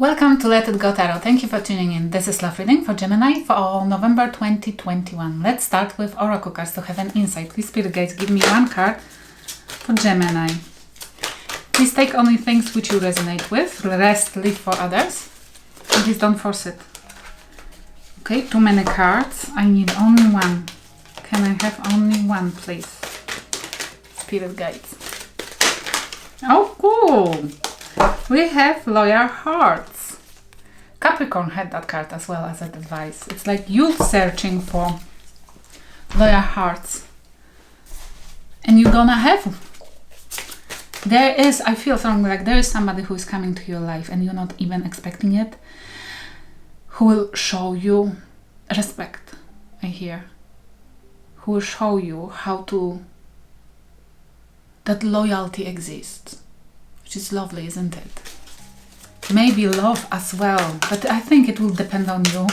Welcome to Let It Go Tarot. Thank you for tuning in. This is love reading for Gemini for November 2021. Let's start with Oracle cards to have an insight. Please, Spirit Guides, give me one card for Gemini. Please take only things which you resonate with. The rest leave for others. And please don't force it. Okay, too many cards. I need only one. Can I have only one, please? Spirit Guides. Oh, cool! We have Loyal Hearts. Capricorn had that card as well as advice. It's like you searching for loyal hearts. And you're gonna have. There is, I feel something like there is somebody who is coming to your life and you're not even expecting it. Who will show you respect, I hear. Who will show you how to, that loyalty exists. Which is lovely, isn't it? Maybe love as well, but I think it will depend on you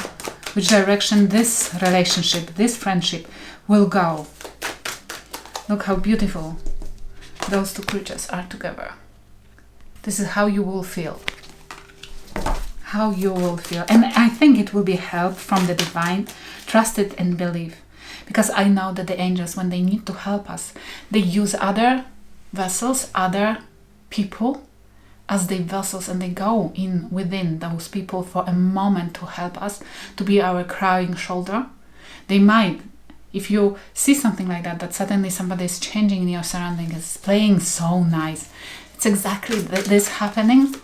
which direction this relationship, this friendship will go. Look how beautiful those two creatures are together. This is how you will feel. How you will feel. And I think it will be help from the divine. Trust it and believe. Because I know that the angels, when they need to help us, they use other vessels, other people as their vessels, and they go in within those people for a moment to help us, to be our crying shoulder. They might, if you see something like that, that suddenly somebody is changing in your surroundings, is playing so nice. It's exactly this happening.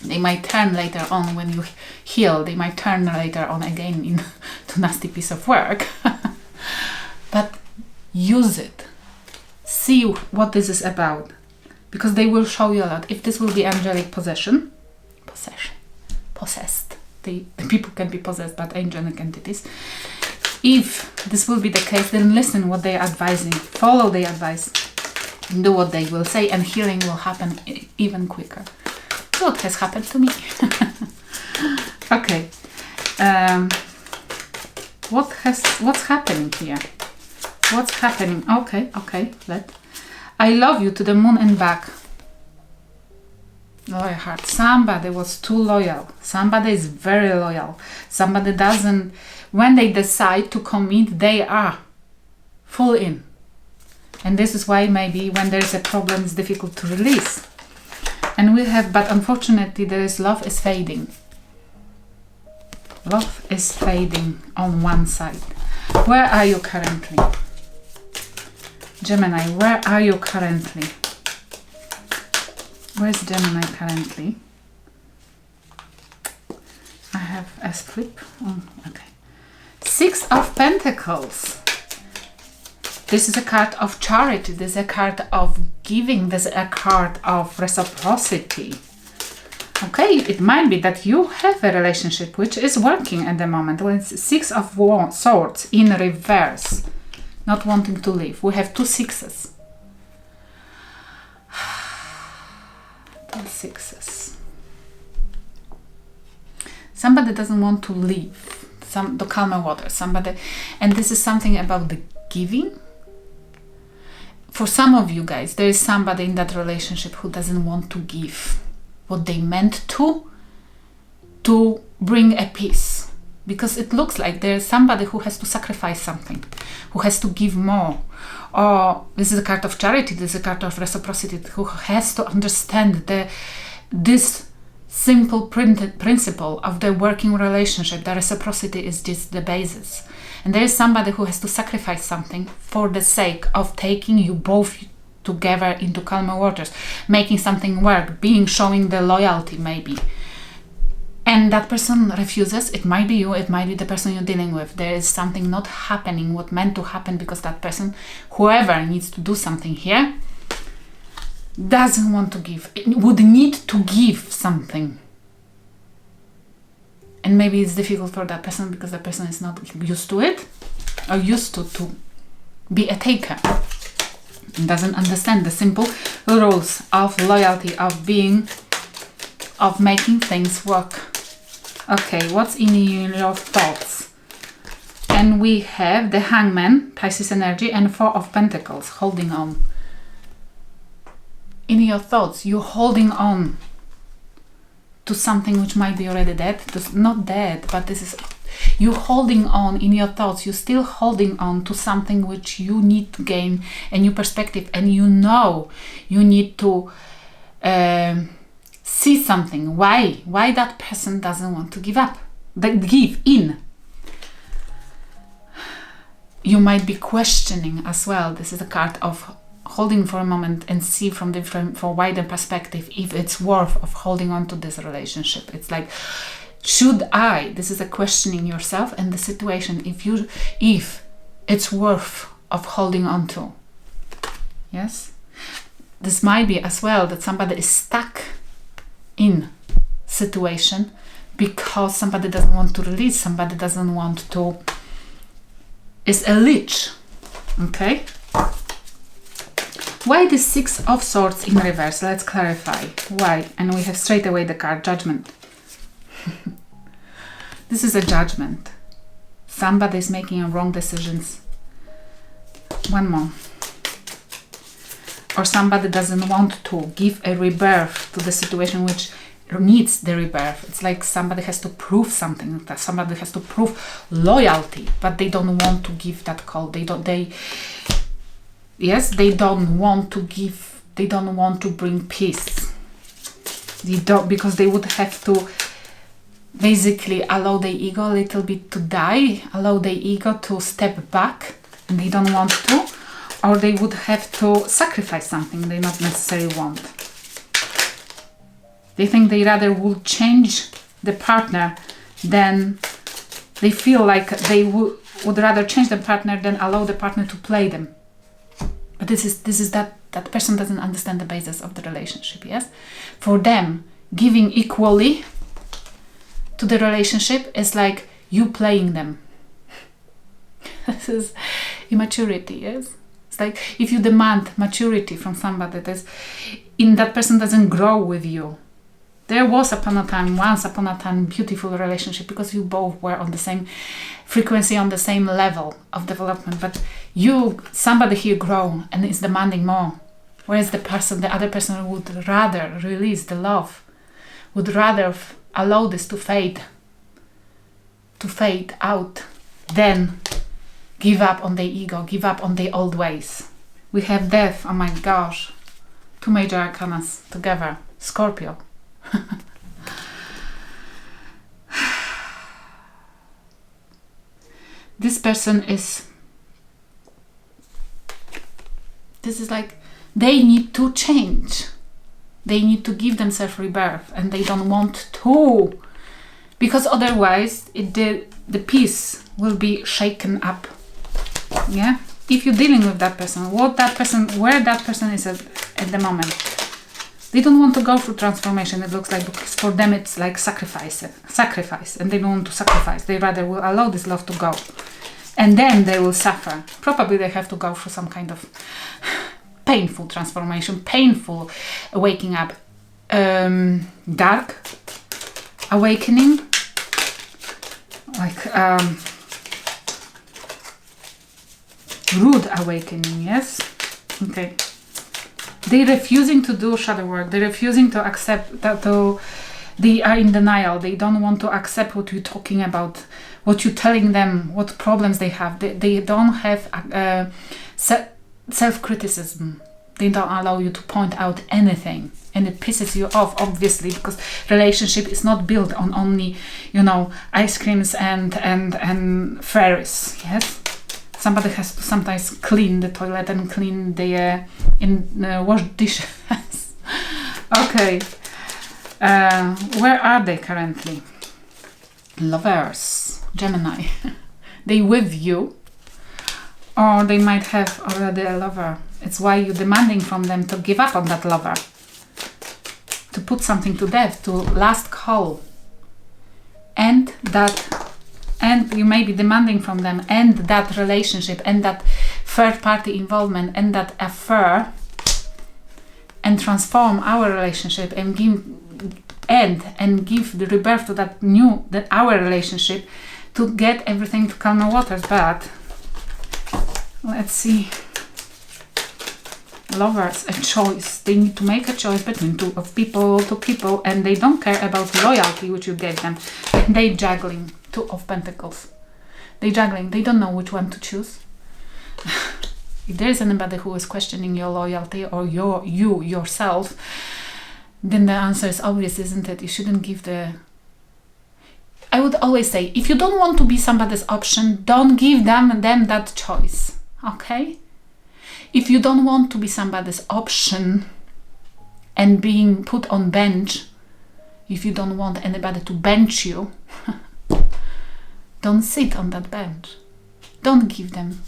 They might turn later on when you heal. They might turn later on again into a nasty piece of work. But use it. See what this is about. Because they will show you a lot. If this will be angelic possessed. The people can be possessed by angelic entities. If this will be the case, then listen what they are advising. Follow their advice. Do what they will say, and healing will happen even quicker. What has happened to me? Okay. What's happening here? What's happening? Okay. I love you to the moon and back. Loyal heart. Somebody was too loyal. Somebody is very loyal. Somebody doesn't, when they decide to commit, they are full in. And this is why maybe when there is a problem, it's difficult to release. And we have, but unfortunately, there is love is fading. Love is fading on one side. Where are you currently? Gemini, where are you currently? Where's Gemini currently? I have a flip. Oh, okay. Six of Pentacles. This is a card of charity. This is a card of giving. This is a card of reciprocity. Okay, it might be that you have a relationship which is working at the moment. When it's Six of Swords in reverse. Not wanting to leave. We have two sixes. Two sixes. Somebody doesn't want to leave. The calmer water. Somebody, and this is something about the giving. For some of you guys, there is somebody in that relationship who doesn't want to give what they meant to bring a peace. Because it looks like there is somebody who has to sacrifice something, who has to give more. Or this is a card of charity, this is a card of reciprocity, who has to understand this simple principle of the working relationship. The reciprocity is just the basis. And there is somebody who has to sacrifice something for the sake of taking you both together into calmer waters, making something work, showing the loyalty maybe. And that person refuses. It might be you, it might be the person you're dealing with. There is something not happening, what meant to happen, because that person, whoever needs to do something here, doesn't want to give. It would need to give something. And maybe it's difficult for that person because the person is not used to it, or used to be a taker. And doesn't understand the simple rules of loyalty, of making things work. Okay, what's in your thoughts? And we have the Hangman, Pisces energy, and Four of Pentacles, holding on. In your thoughts, you're holding on to something which might be already dead. Not dead, but this is you holding on in your thoughts. You're still holding on to something which you need to gain a new perspective, and you know you need to see something. Why that person doesn't want to give up, give in. You might be questioning as well. This is a card of holding for a moment and see from wider perspective if it's worth of holding on to this relationship. It's like, should I? This is a questioning yourself and the situation. If it's worth of holding on to. Yes. This might be as well that somebody is stuck in situation because somebody doesn't want to release. Somebody doesn't want to. Is a leech. Okay. Why the Six of Swords in reverse? Let's clarify. Why? And we have straight away the card Judgment. This is a judgment. Somebody is making wrong decisions. One more. Or somebody doesn't want to give a rebirth to the situation which needs the rebirth. It's like somebody has to prove something. That somebody has to prove loyalty, but they don't want to give that call. They don't want to give. They don't want to bring peace. They don't, because they would have to basically allow their ego a little bit to die, allow their ego to step back, and they don't want to, or they would have to sacrifice something they not necessarily want. They think they rather would change the partner than they feel like they would rather change the partner than allow the partner to play them. But this is that person doesn't understand the basis of the relationship. Yes, for them, giving equally to the relationship is like you playing them. This is immaturity. Yes, it's like if you demand maturity from somebody that person doesn't grow with you. There was once upon a time, beautiful relationship because you both were on the same frequency, on the same level of development. But somebody here grown and is demanding more. Whereas the other person would rather release the love, would rather allow this to fade out, than give up on their ego, give up on their old ways. We have Death, oh my gosh. 2 major arcanas together. Scorpio. This person this is like they need to change. They need to give themselves rebirth, and they don't want to, because otherwise the peace will be shaken up. Yeah, if you're dealing with that person, where that person is at the moment, they don't want to go through transformation. It looks like, because for them it's like sacrifice, and they don't want to sacrifice. They rather will allow this love to go, and then they will suffer. Probably they have to go through some kind of painful transformation, painful waking up, dark awakening, like rude awakening. Yes, okay. They're refusing to do shadow work. They're refusing to accept that. They are in denial. They don't want to accept what you're talking about, what you're telling them, what problems they have. They don't have self-criticism. They don't allow you to point out anything, and it pisses you off, obviously, because relationship is not built on only, ice creams and fairies. Yes. Somebody has to sometimes clean the toilet and clean wash dishes. Okay. Where are they currently? Lovers. Gemini. They with you, or they might have already a lover. It's why you're demanding from them to give up on that lover, to put something to death, to last call, and you may be demanding from them end that relationship, and that third party involvement, and that affair, and transform our relationship and give the rebirth to our relationship, to get everything to calmer waters. But let's see. lovers a choice. They need to make a choice between two people, and they don't care about loyalty which you gave them. And they juggling. Two of Pentacles. They juggling. They don't know which one to choose. If there is anybody who is questioning your loyalty or you yourself, then the answer is obvious, isn't it? You shouldn't give the... I would always say, if you don't want to be somebody's option, don't give them that choice. Okay? If you don't want to be somebody's option and being put on bench, if you don't want anybody to bench you, don't sit on that bench. Don't give them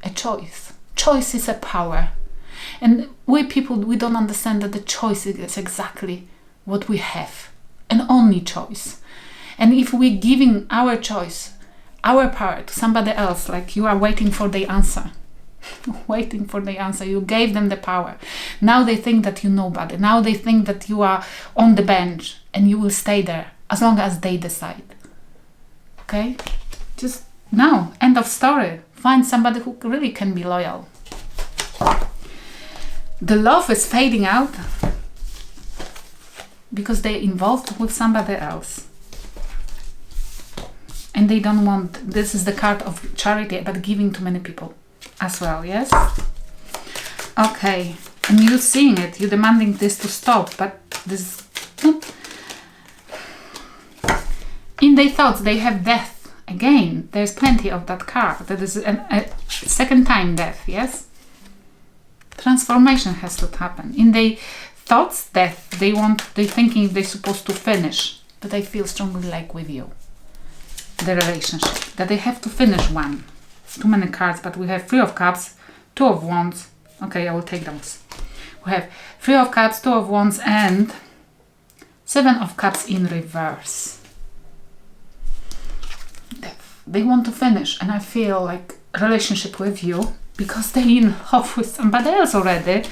a choice. Choice is a power. And we people, we don't understand that the choice is exactly what we have. An only choice. And if we're giving our choice, our power to somebody else, like you are waiting for the answer. Waiting for the answer. You gave them the power. Now they think that you're nobody. Now they think that you are on the bench and you will stay there as long as they decide. Okay? Just now, end of story. Find somebody who really can be loyal. The love is fading out because they're involved with somebody else. And they don't want, this is the card of charity, but giving to many people as well, yes? Okay, and you're seeing it, you're demanding this to stop, but this, in their thoughts, they have death. Again, there's plenty of that card. That is a second time death, yes? Transformation has to happen. In their thoughts, death, they're thinking they're supposed to finish, but I feel strongly like with you. The relationship, that they have to finish one. Too many cards, but we have 3 of Cups, 2 of Wands. Okay, I will take those. We have 3 of Cups, 2 of Wands, and 7 of Cups in reverse. They want to finish, and I feel like relationship with you, because they're in love with somebody else already.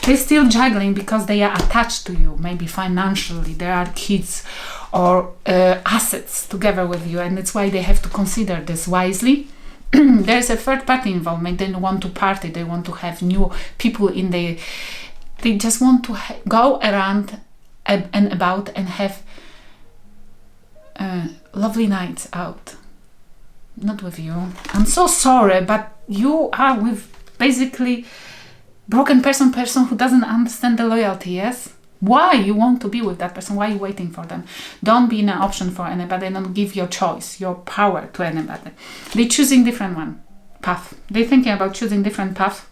They're still juggling because they are attached to you, maybe financially. There are kids or assets together with you, and it's why they have to consider this wisely. There's a third party involvement. They want to party, they want to have new people in the... They just want to go around and about and have lovely nights out. Not with you. I'm so sorry, but you are with basically broken person who doesn't understand the loyalty, yes? Why you want to be with that person? Why are you waiting for them? Don't be an option for anybody. Don't give your choice, your power to anybody. They're choosing different path. They're thinking about choosing different path.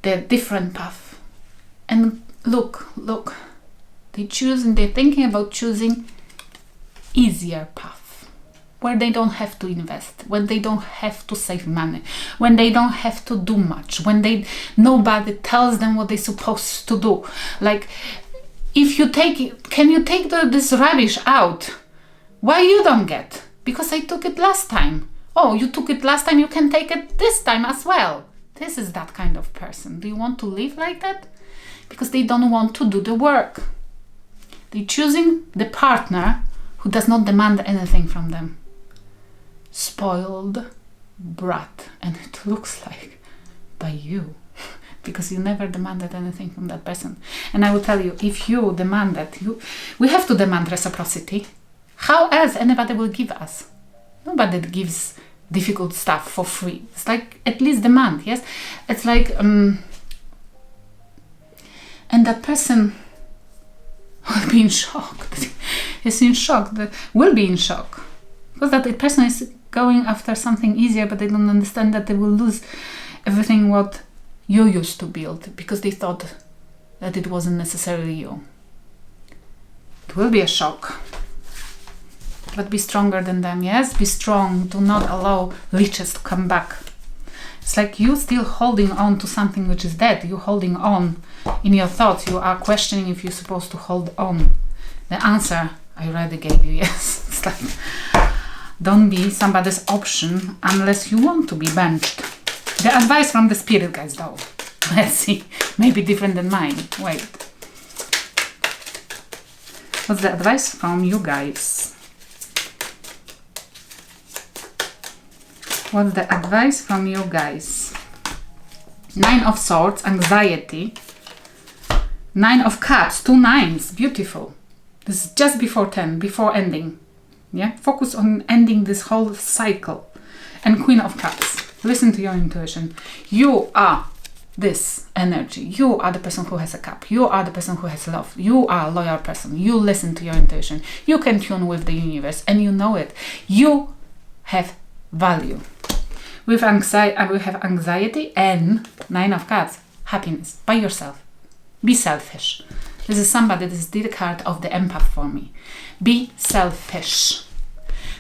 They're different path. And look. They're thinking about choosing easier path. Where they don't have to invest, when they don't have to save money, when they don't have to do much, when nobody tells them what they're supposed to do. Like, if you take it, can you take this rubbish out? Why you don't get? Because I took it last time. Oh, you took it last time, you can take it this time as well. This is that kind of person. Do you want to live like that? Because they don't want to do the work. They're choosing the partner who does not demand anything from them. Spoiled brat, and it looks like by you, because you never demanded anything from that person. And I will tell you, if you demand that, we have to demand reciprocity. How else anybody will give us? Nobody gives difficult stuff for free. It's like, at least demand, yes? It's like, and that person will be in shock. Is in shock, will be in shock. Because that person is going after something easier, but they don't understand that they will lose everything what you used to build, because they thought that it wasn't necessarily you. It will be a shock. But be stronger than them, yes? Be strong. Do not allow leeches to come back. It's like you still holding on to something which is dead. You're holding on in your thoughts. You are questioning if you're supposed to hold on. The answer I already gave you, yes. It's like, don't be somebody's option unless you want to be benched. The advice from the spirit guides, though. Let's see. Maybe different than mine. Wait. What's the advice from you guys? What's the advice from you guys? 9 of Swords, anxiety. 9 of Cups, 2 nines, beautiful. This is just before 10, before ending. Yeah, focus on ending this whole cycle. And Queen of Cups, listen to your intuition. You are this energy. You are the person who has a cup. You are the person who has love. You are a loyal person. You listen to your intuition. You can tune with the universe and you know it. You have value. We have anxiety and 9 of Cups, happiness by yourself. Be selfish. This is somebody, this is the card of the empath for me. Be selfish.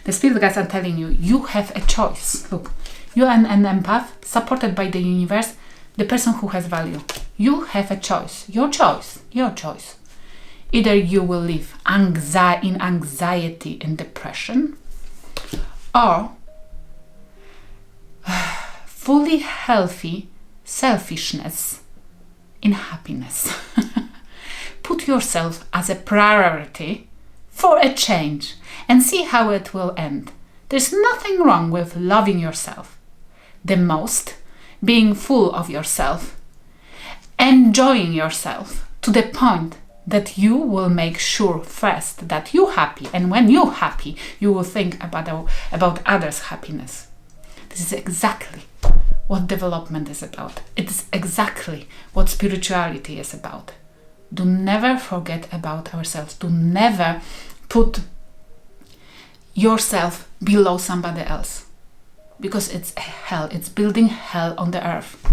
The spirit guides are telling you, you have a choice. Look, you are an empath, supported by the universe, the person who has value. You have a choice. Your choice. Your choice. Either you will live in anxiety and depression, or fully healthy selfishness in happiness. Put yourself as a priority for a change and see how it will end. There's nothing wrong with loving yourself the most, being full of yourself, enjoying yourself to the point that you will make sure first that you're happy, and when you're happy you will think about others' happiness. This is exactly what development is about. It is exactly what spirituality is about. Do never forget about ourselves. Do never put yourself below somebody else, because it's hell. It's building hell on the earth.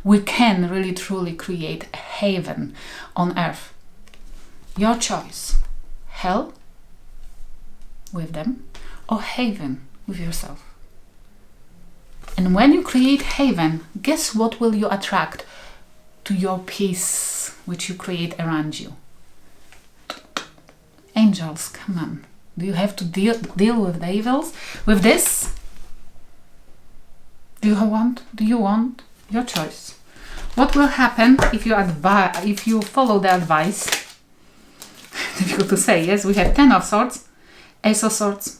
We can really truly create a haven on earth. Your choice. Hell with them or haven with yourself. And when you create haven, guess what will you attract to your peace which you create around you? Angels, come on. Do you have to deal with the evils? With this? Do you want? Your choice. What will happen if you follow the advice? Difficult to say, yes? We have 10 of Swords, Ace of Swords.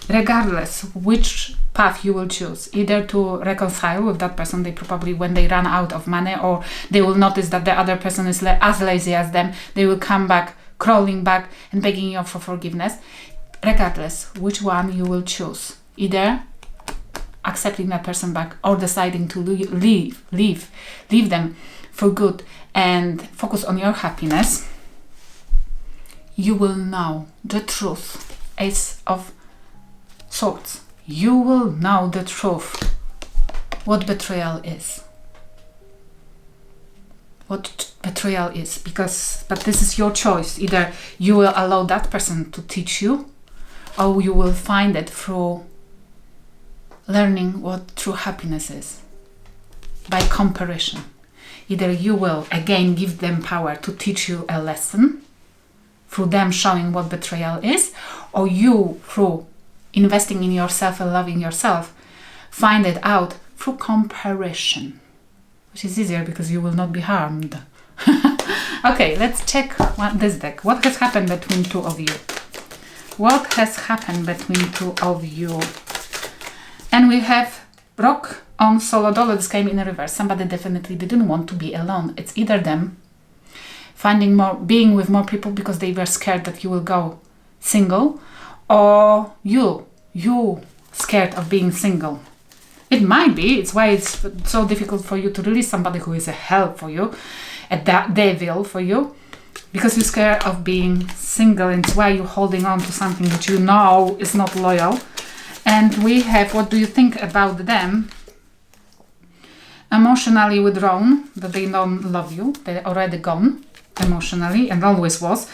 Regardless which path you will choose, either to reconcile with that person, they probably, when they run out of money, or they will notice that the other person is as lazy as them, they will come back, crawling back and begging you for forgiveness. Regardless which one you will choose, either accepting that person back or deciding to leave them for good and focus on your happiness, you will know the truth. Ace of Swords. You will know the truth. What betrayal is. What betrayal is. But this is your choice. Either you will allow that person to teach you, or you will find it through learning what true happiness is. By comparison. Either you will again give them power to teach you a lesson through them showing what betrayal is, or you, through investing in yourself and loving yourself, find it out through comparison, which is easier because you will not be harmed. Okay, let's check this deck. What has happened between two of you? What has happened between two of you? And we have Rock on Solo Dolo. This came in reverse. Somebody definitely didn't want to be alone. It's either them being with more people because they were scared that you will go single, or you scared of being single. It might be. It's why it's so difficult for you to release somebody who is a hell for you, a devil for you, because you're scared of being single, and it's why you're holding on to something that you know is not loyal. And we have, what do you think about them? Emotionally withdrawn, that they don't love you. They're already gone emotionally and always was.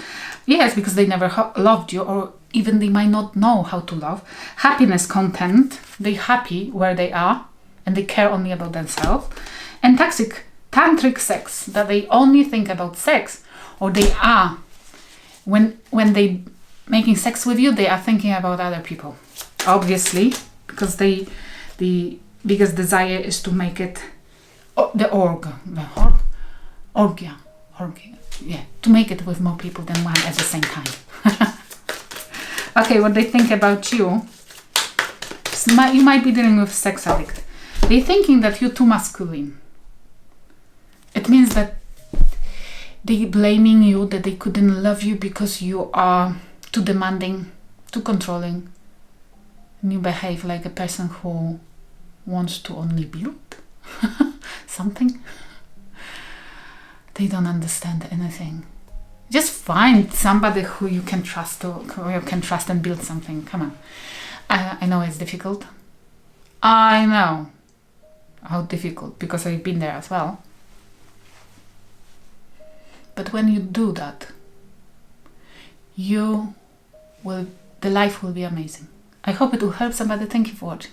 Yes, because they never loved you, or even they might not know how to love. Happiness, content. They're happy where they are and they care only about themselves. And tantric sex, that they only think about sex, or they are, when they making sex with you, they are thinking about other people. Obviously, because the biggest desire is to make it to make it with more people than one at the same time. Okay, what they think about you. You might be dealing with sex addict. They're thinking that you're too masculine. It means that they're blaming you, that they couldn't love you because you are too demanding, too controlling. And you behave like a person who wants to only build something. They don't understand anything. Just find somebody who you can trust, and build something. Come on. I know it's difficult. I know how difficult, because I've been there as well. But when you do that, the life will be amazing. I hope it will help somebody. Thank you for watching.